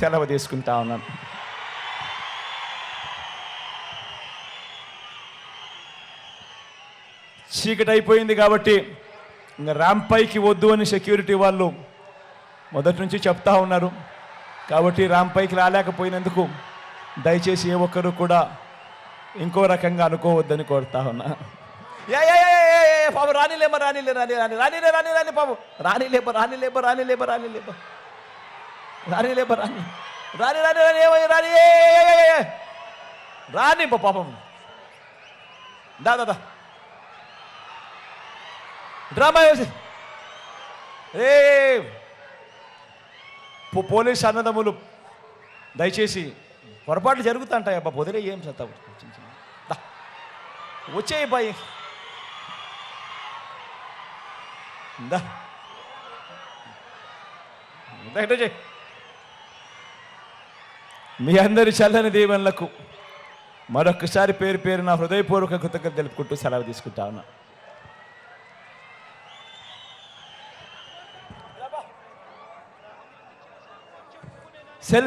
సెలవు తీసుకుంటా ఉన్నాను. చీకటి అయిపోయింది కాబట్టి ఇంకా ర్యాంప్ పైకి వద్దు అని సెక్యూరిటీ వాళ్ళు మొదటి నుంచి చెప్తా ఉన్నారు. కాబట్టి ర్యాంప్ పైకి రాలేకపోయినందుకు దయచేసి ఏ ఒక్కరు కూడా ఇంకో రకంగా అనుకోవద్దని కోరుతా ఉన్నా. బాబు రానిలేమ రానిలే రాని రాని రానిలే రాని రాని బాబు రానిలేప రానిలేప రానిలేప రానిలేప రానిలేప రాని రాని రాని రాని ఏమై రాని రాని పాపం దాదా డ్రామా వేసి ఏ పోలీస్ అన్నదమ్ములు దయచేసి పొరపాట్లు జరుగుతుంటాయి. అబ్బా పొదిలే ఏం సత్తా వచ్చేయి బాయ్ మీ అందరి చల్లని దీవెనలకు మరొకసారి పేరు పేరు నా హృదయపూర్వక కృతజ్ఞత తెలుపుకుంటూ సెలవు తీసుకుంటా ఉన్నా.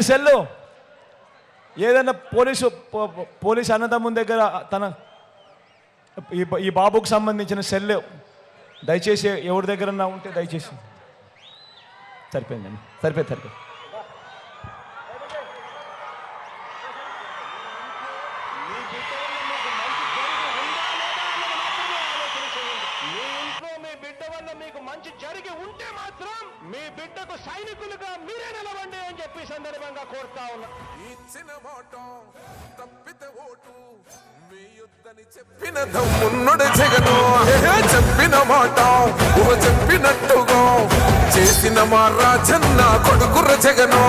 సెల్లు ఏదైనా పోలీసు అన్నదమ్ముని దగ్గర తన ఈ బాబుకు సంబంధించిన సెల్ దయచేసి ఎవరి దగ్గరన్నా ఉంటే దయచేసి సరిపోయిందండి సరిపోయింది. మీకు మంచి జరిగి ఉంటే మాత్రం మీ బిడ్డకు సైనికులుగా మీరే నిలవండి అని చెప్పి సందర్భంగా కోరుతా ఉన్నా. ఇచ్చిన మాట తప్పితే ఓటు మీ యుద్ధని చెప్పిన దమ్మున్నడు జగను చెప్పిన మాట చెప్పినట్టుగా చేసిన మా రాజన్న కొడుకుర జగను.